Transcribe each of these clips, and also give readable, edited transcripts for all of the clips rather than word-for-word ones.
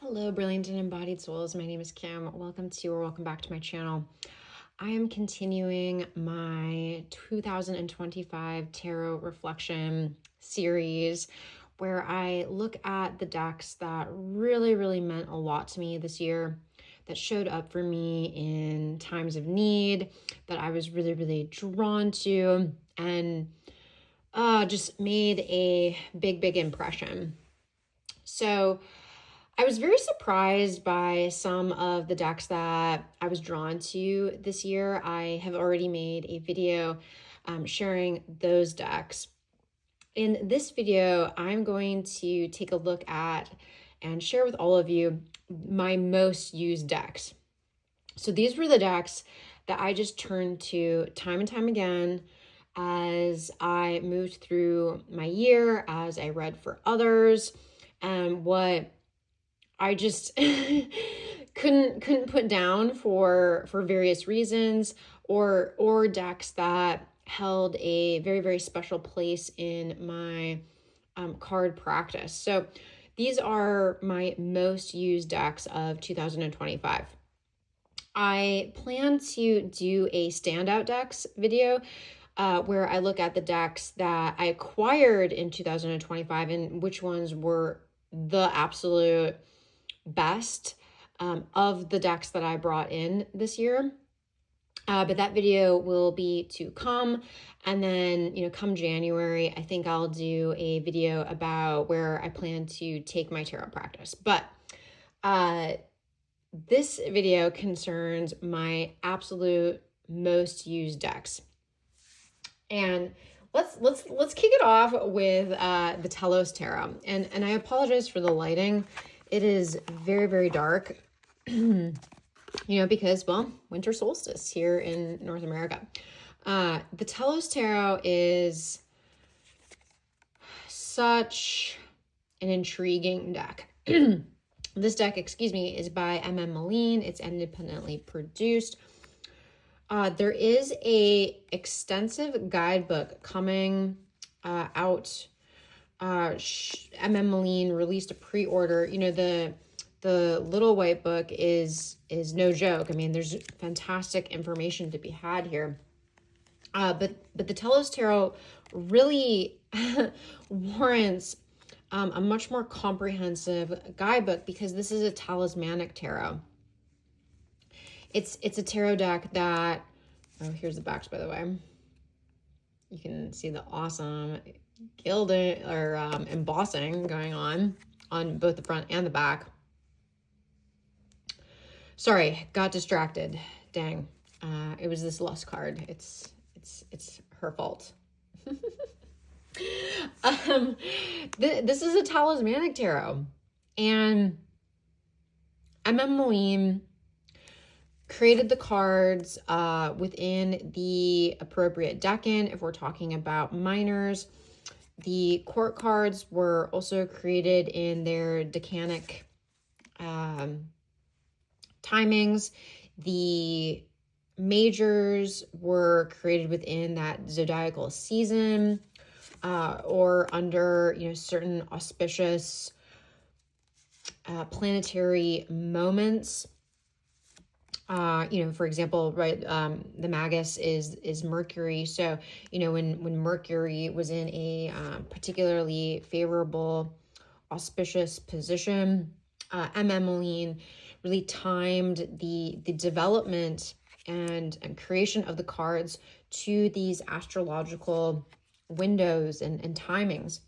Hello, brilliant and embodied souls. My name is Kim. Welcome back to my channel. I am continuing my 2025 tarot reflection series where I look at the decks that really meant a lot to me this year, that showed up for me in times of need, that I was really drawn to, and just made a big impression. So I was very surprised by some of the decks that I was drawn to this year. I have already made a video sharing those decks. In this video, I'm going to take a look at and share with all of you my most used decks. So these were the decks that I just turned to time and time again as I moved through my year, as I read for others, and what I just couldn't put down for various reasons, or decks that held a very special place in my card practice. So these are my most used decks of 2025. I plan to do a standout decks video where I look at the decks that I acquired in 2025 and which ones were the absolute best of the decks that I brought in this year. But that video will be to come. And then, come January, I think I'll do a video about where I plan to take my tarot practice. But this video concerns my absolute most used decks. And let's kick it off with the Telos Tarot. And I apologize for the lighting. It is very dark, because, well, winter solstice here in North America. The Telos Tarot is such an intriguing deck. This deck, is by M.M. Moline. It's independently produced. There is a extensive guidebook coming out. M.M. Moline released a pre-order. The little white book is no joke. I mean, there's fantastic information to be had here. But the Telos Tarot really warrants a much more comprehensive guidebook, because this is a talismanic tarot. It's a tarot deck that, here's the backs, by the way. You can see the awesome gilding or embossing going on both the front and the back. Sorry, got distracted. Dang. It was this lust card. It's her fault. This is a talismanic tarot, and M.M. Moline created the cards within the appropriate decan. If we're talking about minors, the court cards were also created in their decanic timings. The majors were created within that zodiacal season or under certain auspicious planetary moments. For example, right, the Magus is Mercury. So, when Mercury was in a particularly favorable, auspicious position, M.M. Moline really timed the development and creation of the cards to these astrological windows and timings.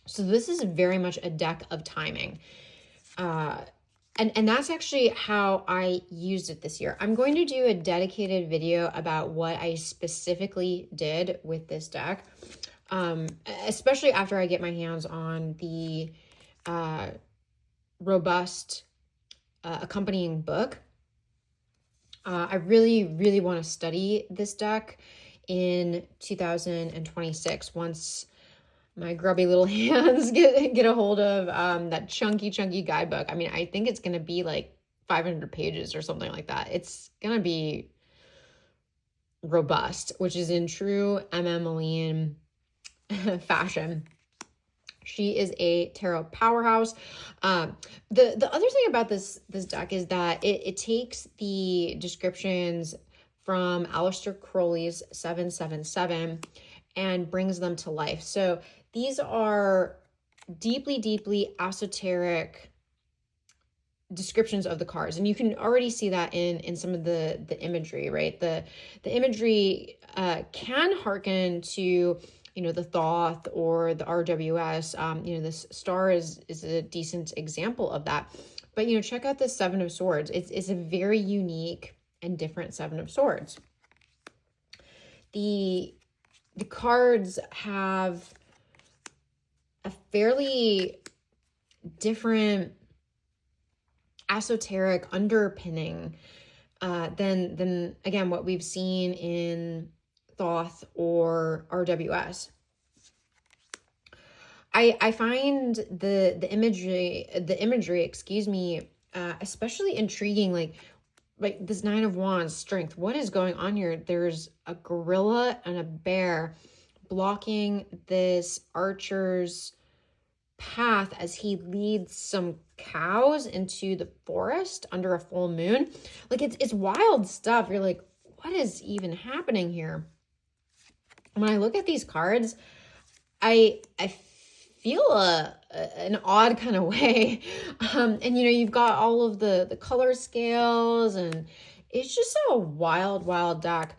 So this is very much a deck of timing. And that's actually how I used it this year. I'm going to do a dedicated video about what I specifically did with this deck, especially after I get my hands on the robust accompanying book. I really want to study this deck in 2026 once my grubby little hands get a hold of that chunky guidebook. I mean, I think it's going to be like 500 pages or something like that. It's going to be robust, which is in true M.M. Moline fashion. She is a tarot powerhouse. The other thing about this deck is that it takes the descriptions from Aleister Crowley's 777 and brings them to life. So these are deeply, deeply esoteric descriptions of the cards, and you can already see that in some of the imagery, right? The imagery can hearken to, the Thoth or the RWS. This star is a decent example of that. But check out the Seven of Swords. It's a very unique and different Seven of Swords. The cards have a fairly different esoteric underpinning than again what we've seen in Thoth or RWS. I find the imagery, especially intriguing. Like this Nine of Wands, strength. What is going on here? There's a gorilla and a bear blocking this archer's path as he leads some cows into the forest under a full moon. Like it's wild stuff. You're like, what is even happening here? When I look at these cards, I feel an odd kind of way. And you've got all of the color scales, and it's just a wild deck.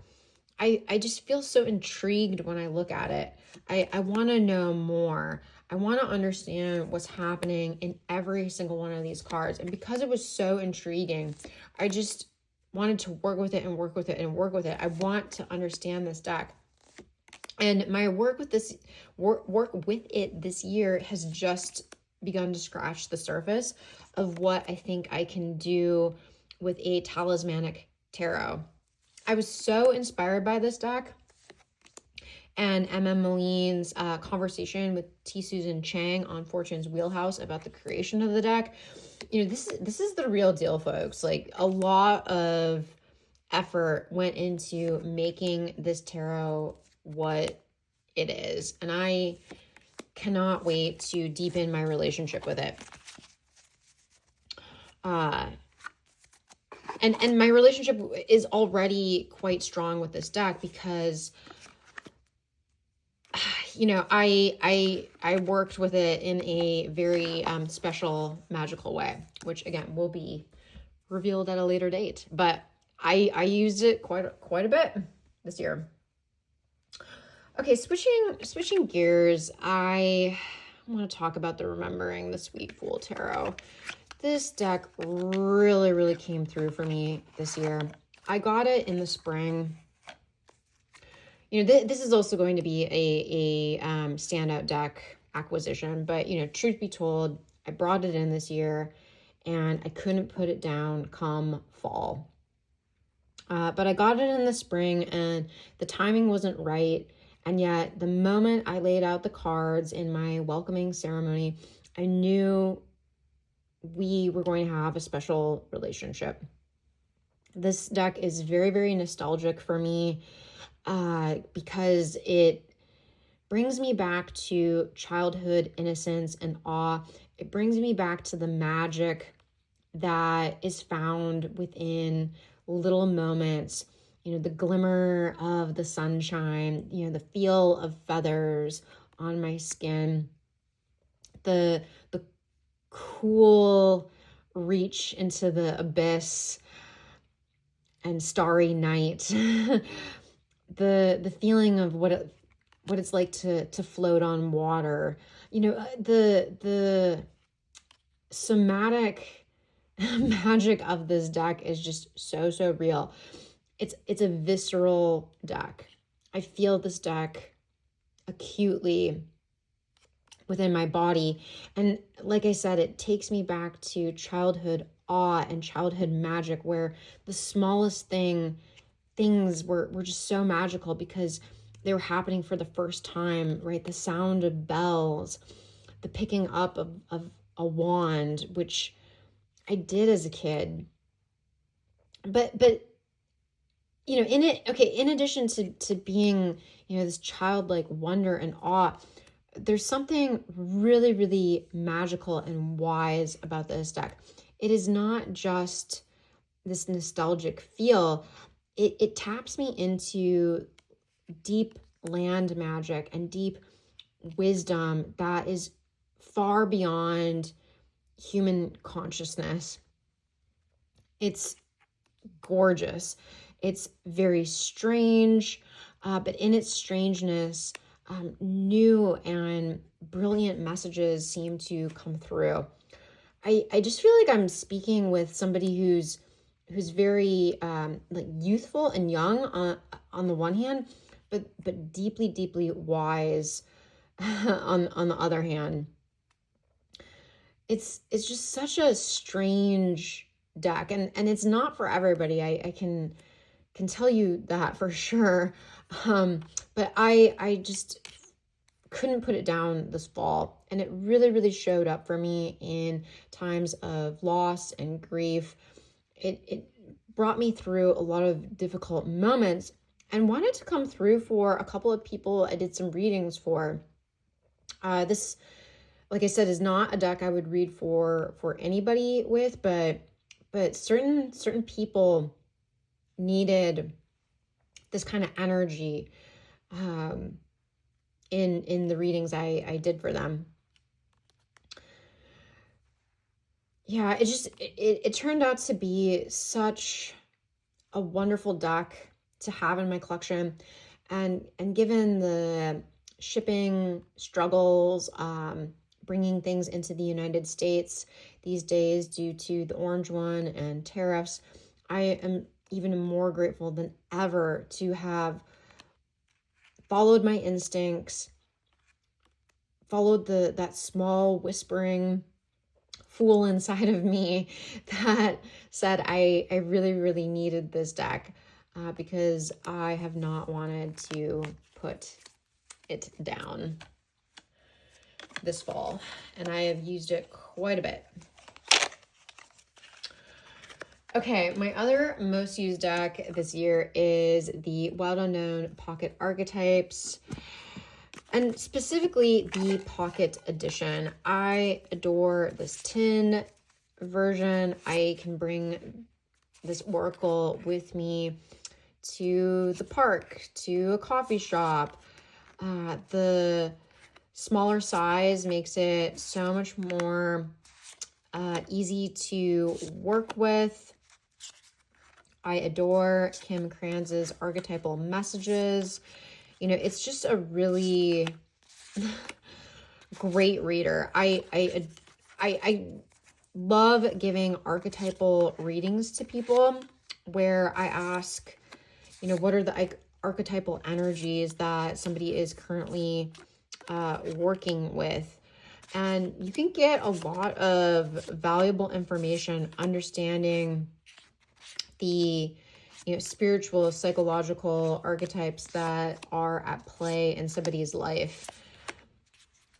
I just feel so intrigued when I look at it. I want to know more. I want to understand what's happening in every single one of these cards. And because it was so intriguing, I just wanted to work with it and work with it and work with it. I want to understand this deck. And my work with it this year has just begun to scratch the surface of what I think I can do with a talismanic tarot. I was so inspired by this deck and M.M. Moline's conversation with T. Susan Chang on Fortune's Wheelhouse about the creation of the deck. This is the real deal, folks. Like, a lot of effort went into making this tarot what it is, and I cannot wait to deepen my relationship with it. And my relationship is already quite strong with this deck because I worked with it in a very special magical way, which again will be revealed at a later date. But I used it quite a bit this year. Okay, switching gears, I want to talk about the Remembering the Sweet Fool Tarot. This deck really came through for me this year. I got it in the spring. This is also going to be a standout deck acquisition, but truth be told, I brought it in this year and I couldn't put it down come fall. But I got it in the spring and the timing wasn't right. And yet the moment I laid out the cards in my welcoming ceremony, I knew we were going to have a special relationship. This deck is very nostalgic for me because it brings me back to childhood innocence and awe. It brings me back to the magic that is found within little moments. The glimmer of the sunshine, the feel of feathers on my skin, the cool reach into the abyss and starry night, the feeling of what it's like to float on water. The somatic magic of this deck is just so real. It's a visceral deck. I feel this deck acutely within my body. And like I said, it takes me back to childhood awe and childhood magic, where the smallest things were just so magical because they were happening for the first time, right? The sound of bells, the picking up of a wand, which I did as a kid. But in addition to being, this childlike wonder and awe, there's something really, really magical and wise about this deck. It is not just this nostalgic feel. It taps me into deep land magic and deep wisdom that is far beyond human consciousness. It's gorgeous. It's very strange, but in its strangeness, new and brilliant messages seem to come through. I just feel like I'm speaking with somebody who's very like youthful and young on the one hand, but deeply, deeply wise on the other hand. It's just such a strange deck, and it's not for everybody. I can tell you that for sure. But I just couldn't put it down this fall, and it really, really showed up for me in times of loss and grief. It brought me through a lot of difficult moments, and wanted to come through for a couple of people I did some readings for. This, like I said, is not a deck I would read for anybody with, but certain people needed this kind of energy in the readings I did for them. Yeah, it turned out to be such a wonderful deck to have in my collection, and given the shipping struggles, bringing things into the United States these days due to the orange one and tariffs, I am even more grateful than ever to have followed my instincts, followed that small whispering fool inside of me that said I really, really needed this deck, because I have not wanted to put it down this fall, and I have used it quite a bit. Okay, my other most used deck this year is the Wild Unknown Pocket Archetypes, and specifically the Pocket Edition. I adore this tin version. I can bring this oracle with me to the park, to a coffee shop. The smaller size makes it so much more easy to work with. I adore Kim Kranz's archetypal messages. You know, it's just a really great reader. I love giving archetypal readings to people where I ask, you know, what are the archetypal energies that somebody is currently working with. And you can get a lot of valuable information understanding the, you know, spiritual, psychological archetypes that are at play in somebody's life.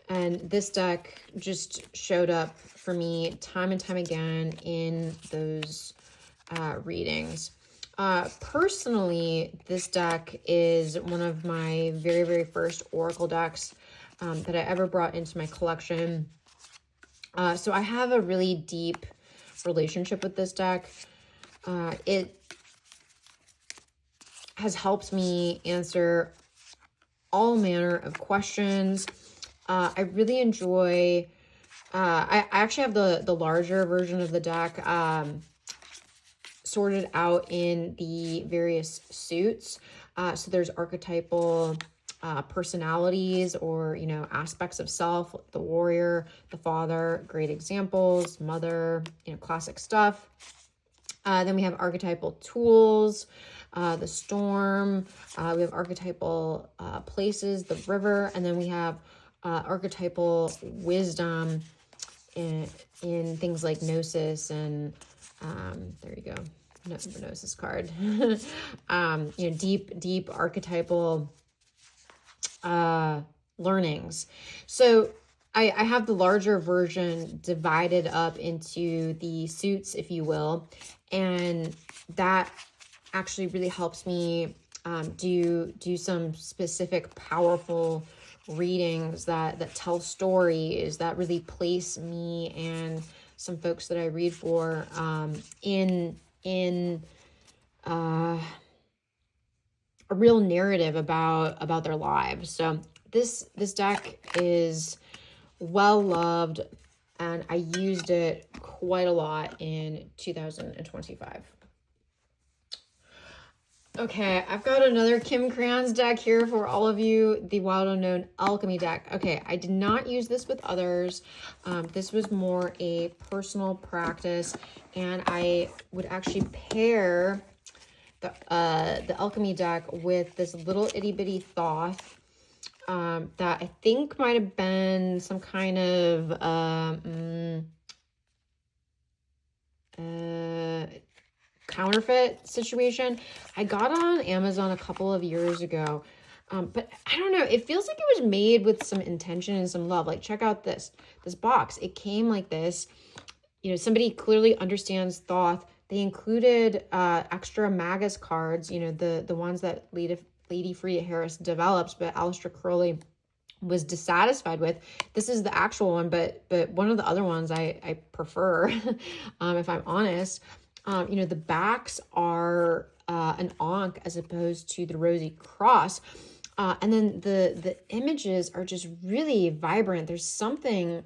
And this deck just showed up for me time and time again in those readings. Personally, this deck is one of my very, very first oracle decks that I ever brought into my collection. So I have a really deep relationship with this deck. It has helped me answer all manner of questions. I really enjoy, I actually have the larger version of the deck sorted out in the various suits. So there's archetypal personalities, or, you know, aspects of self, the warrior, the father, great examples, mother, you know, classic stuff. Then we have archetypal tools, the storm. We have archetypal places, the river, and then we have archetypal wisdom in things like gnosis, and there you go, the gnosis card. You know, deep archetypal learnings. So I have the larger version divided up into the suits, if you will, and that actually really helps me do some specific powerful readings that tell stories, that really place me and some folks that I read for in a real narrative about their lives. So this deck is well loved, and I used it quite a lot in 2025. Okay, I've got another Kim Cran's deck here for all of you, the Wild Unknown Alchemy deck. Okay, I did not use this with others. This was more a personal practice, and I would actually pair the Alchemy deck with this little itty bitty Thoth that I think might have been some kind of counterfeit situation. I got it on Amazon a couple of years ago, but I don't know, it feels like it was made with some intention and some love. Like, check out this box. It came like this. You know, somebody clearly understands Thoth. They included extra Magus cards, you know, the ones that Lady Freya Harris developed, but Aleister Crowley was dissatisfied with. This is the actual one, but one of the other ones I prefer, if I'm honest. You know, the backs are an Ankh as opposed to the Rosy Cross. And then the images are just really vibrant. There's something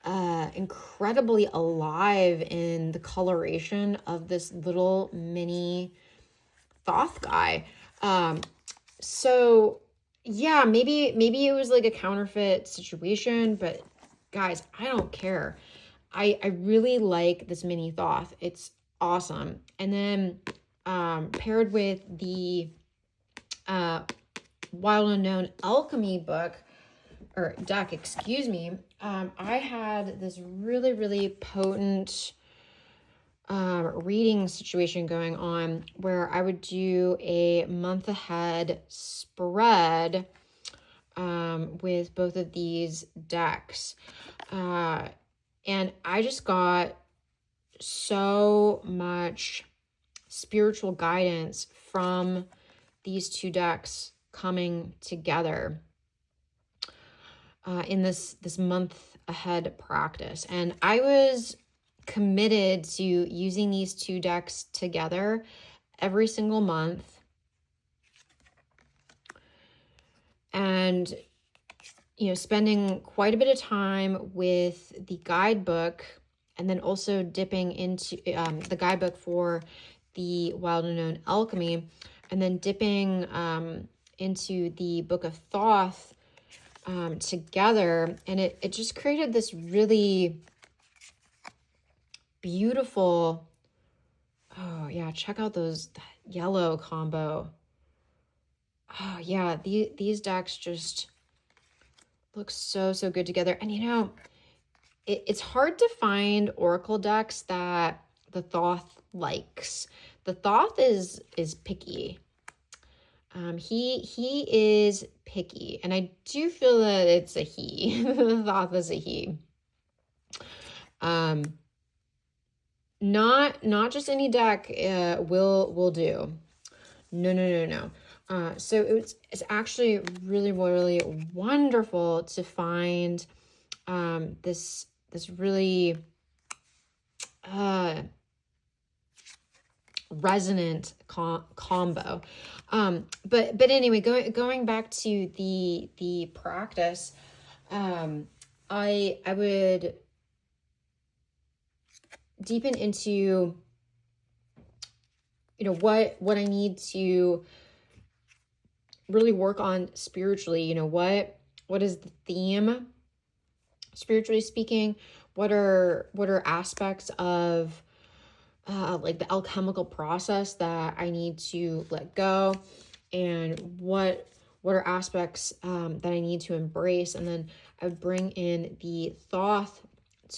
incredibly alive in the coloration of this little mini Thoth guy. So yeah, maybe it was like a counterfeit situation, but guys, I don't care. I really like this mini Thoth. It's awesome. And then paired with the Wild Unknown Alchemy book, or deck, excuse me, I had this really, really potent reading situation going on where I would do a month ahead spread with both of these decks. And I just got so much spiritual guidance from these two decks coming together in this month ahead practice. And I was committed to using these two decks together every single month, and you know, spending quite a bit of time with the guidebook, and then also dipping into the guidebook for the Wild Unknown Alchemy, and then dipping into the Book of Thoth together. And it just created this really beautiful, oh yeah, check out that yellow combo. Oh yeah, these decks just look so good together. And you know, it's hard to find oracle decks that the Thoth likes. The Thoth is picky. He is picky, and I do feel that it's a he. The Thoth is a he. Not just any deck will do. No. So it's actually really, really wonderful to find this really resonant combo. But anyway, going back to the practice, I would deepen into, you know, what I need to really work on spiritually. You know, what is the theme spiritually speaking? What are aspects of like the alchemical process that I need to let go, and what are aspects that I need to embrace? And then I would bring in the Thoth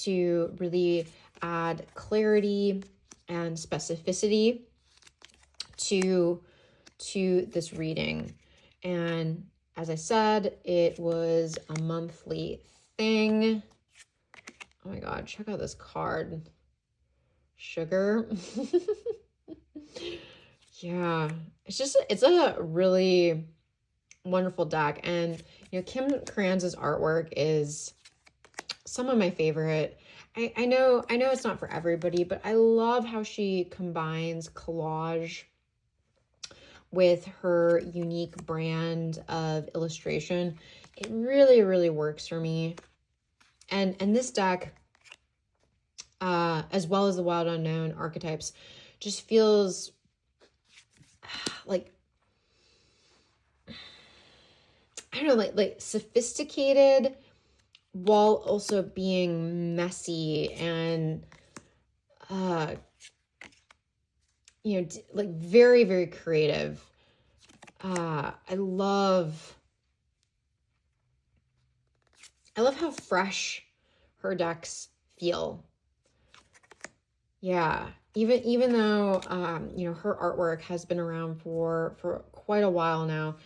to really add clarity and specificity to this reading. And as I said, it was a monthly thing. Oh my God, check out this card. Sugar. Yeah, it's a really wonderful deck. And Kim Kranz's artwork is some of my favorite. I know it's not for everybody, but I love how she combines collage with her unique brand of illustration. It really, really works for me. And this deck, as well as the Wild Unknown archetypes, just feels like, I don't know, like sophisticated while also being messy and like very, very creative. I love how fresh her decks feel. Yeah, even though her artwork has been around for quite a while now,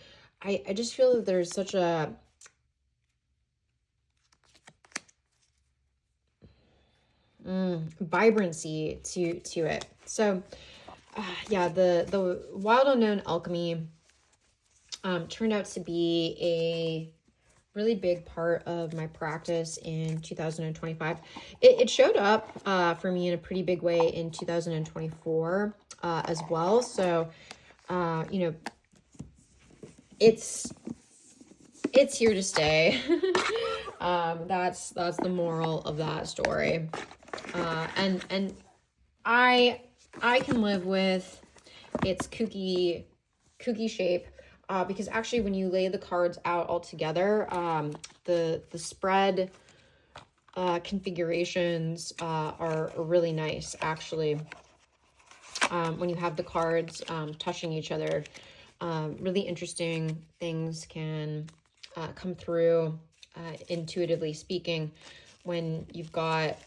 I just feel that there's such a vibrancy to it. So yeah, the Wild Unknown Alchemy turned out to be a really big part of my practice in 2025. It showed up for me in a pretty big way in 2024 as well. So it's here to stay. That's the moral of that story. And I can live with its kooky shape, because actually when you lay the cards out all together, the spread configurations are really nice, actually. When you have the cards touching each other, really interesting things can come through, intuitively speaking, when you've got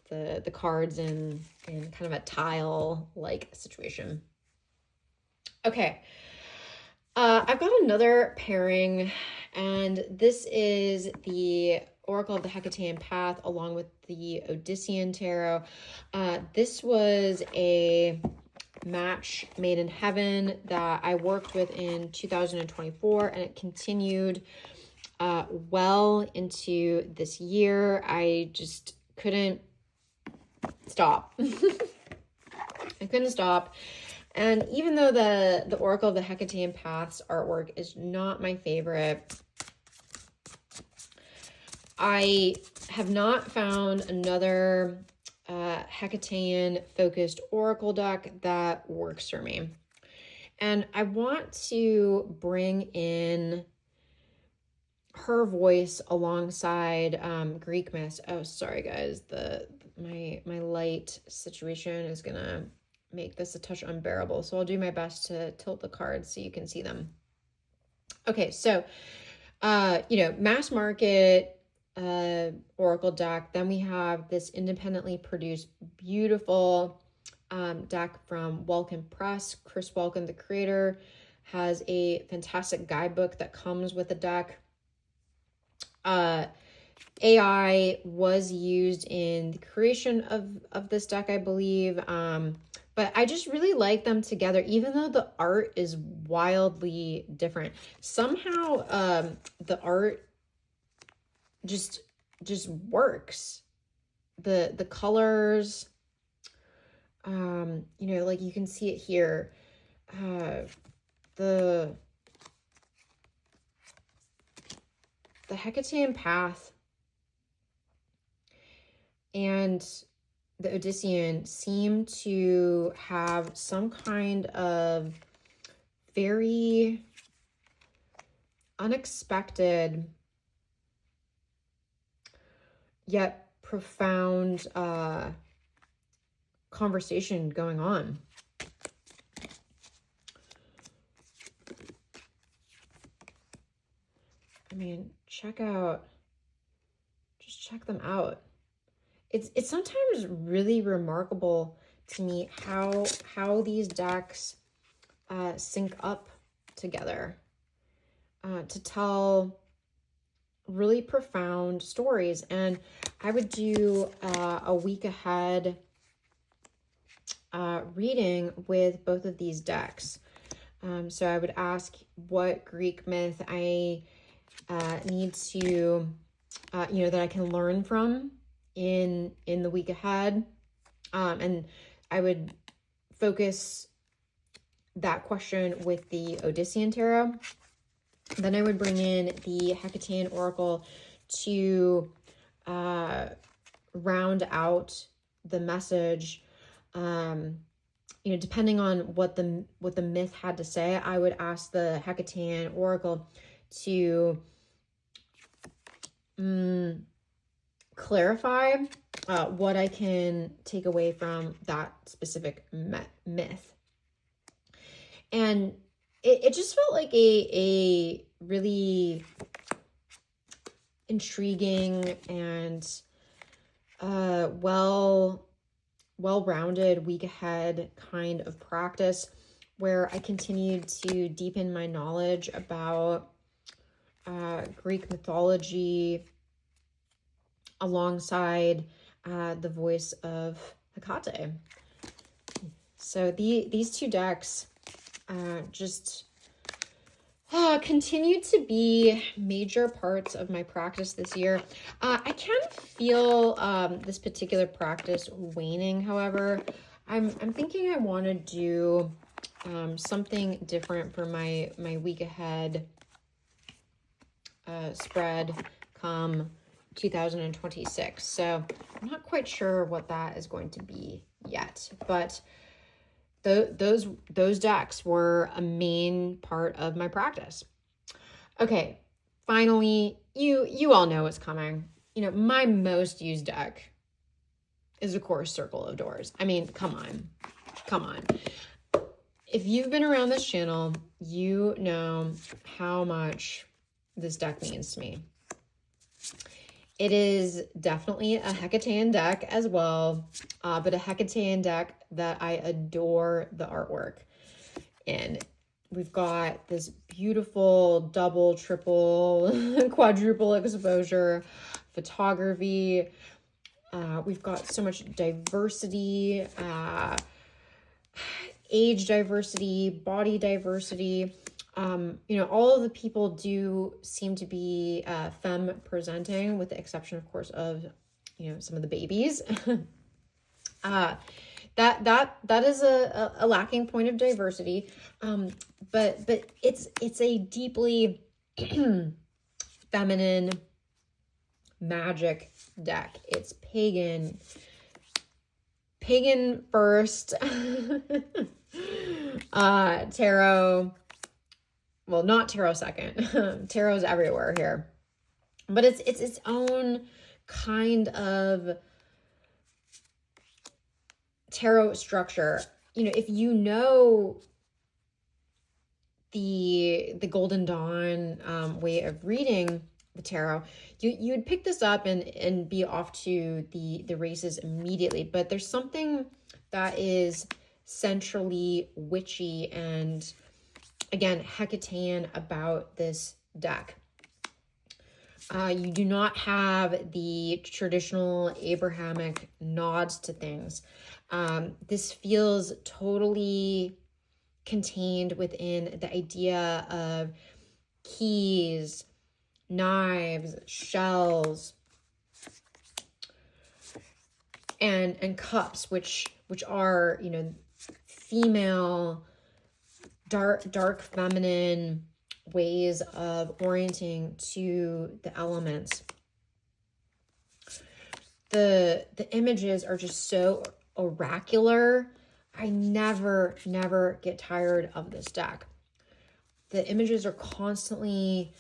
the cards in kind of a tile-like situation. Okay, I've got another pairing, and this is the Oracle of the Hecatean Path along with the Odysian Tarot. This was a match made in heaven that I worked with in 2024, and it continued well into this year. I just couldn't stop. I couldn't stop. And even though the Oracle of the Hecatean Path's artwork is not my favorite, I have not found another Hecatean focused oracle deck that works for me. And I want to bring in her voice alongside Greek myths. Oh, sorry guys, my light situation is gonna make this a touch unbearable, so I'll do my best to tilt the cards so you can see them. Okay, so mass market oracle deck. Then we have this independently produced beautiful deck from Welkin Press. Chris Welkin, the creator, has a fantastic guidebook that comes with the deck. AI was used in the creation of this deck, I believe, but I just really like them together, even though the art is wildly different. Somehow the art just works. The colors, like you can see it here, the Hecatean Path and the Odyssean seem to have some kind of very unexpected yet profound conversation going on. I mean, check them out. It's sometimes really remarkable to me how these decks sync up together to tell really profound stories. And I would do a week ahead reading with both of these decks. So I would ask what Greek myth I need to, that I can learn from in the week ahead. And I would focus that question with the Odysian Tarot. Then I would bring in the Hecatean Oracle to round out the message. Depending on what the myth had to say, I would ask the Hecatean Oracle to clarify what I can take away from that specific myth. And it just felt like a really intriguing and well-rounded week ahead kind of practice, where I continued to deepen my knowledge about Greek mythology alongside the voice of Hecate. So these two decks just continue to be major parts of my practice this year. I can feel this particular practice waning, however. I'm thinking I want to do something different for my week ahead spread come 2026. So I'm not quite sure what that is going to be yet, but those decks were a main part of my practice. Okay, finally, you all know what's coming. My most used deck is, of course, Circle of Doors. I mean, come on. If you've been around this channel, you know how much this deck means to me. It is definitely a Hecatean deck as well, but a Hecatean deck that I adore the artwork in. We've got this beautiful double, triple, quadruple exposure photography. We've got so much diversity, age diversity, body diversity. All of the people do seem to be femme presenting, with the exception, of course, of, some of the babies. That is a lacking point of diversity. But it's a deeply feminine magic deck. It's pagan first, tarot. Well, not tarot second. Tarot's everywhere here. But it's its own kind of tarot structure. If you know the Golden Dawn way of reading the tarot, you'd pick this up and be off to the races immediately. But there's something that is centrally witchy and, again, Hecatean about this deck. You do not have the traditional Abrahamic nods to things. This feels totally contained within the idea of keys, knives, shells, and cups, which are, female, dark feminine ways of orienting to the elements. The images are just so oracular. I never get tired of this deck. The images are constantly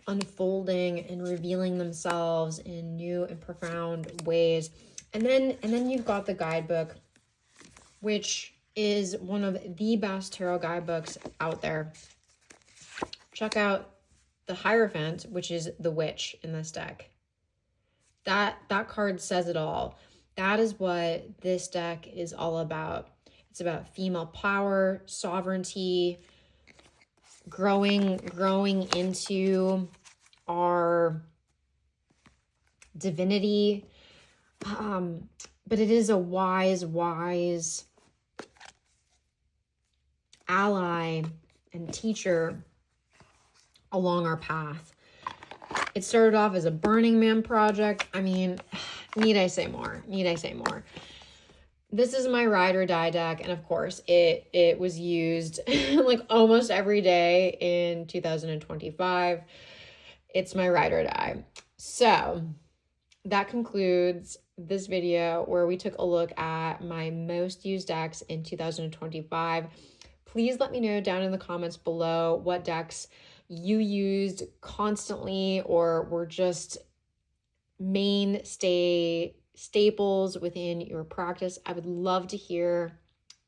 unfolding and revealing themselves in new and profound ways. And then you've got the guidebook, which is one of the best tarot guidebooks out there. Check out the Hierophant, which is the witch in this deck. That card says it all. That is what this deck is all about. It's about female power, sovereignty, growing into our divinity. But it is a wise ally and teacher along our path. It started off as a Burning Man project. I mean, need I say more? Need I say more? This is my ride or die deck, and of course, it was used like almost every day in 2025. It's my ride or die. So that concludes this video where we took a look at my most used decks in 2025. Please let me know down in the comments below what decks you used constantly or were just staples within your practice. I would love to hear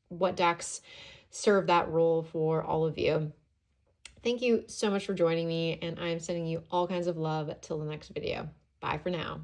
what decks serve that role for all of you. Thank you so much for joining me, and I'm sending you all kinds of love till the next video. Bye for now.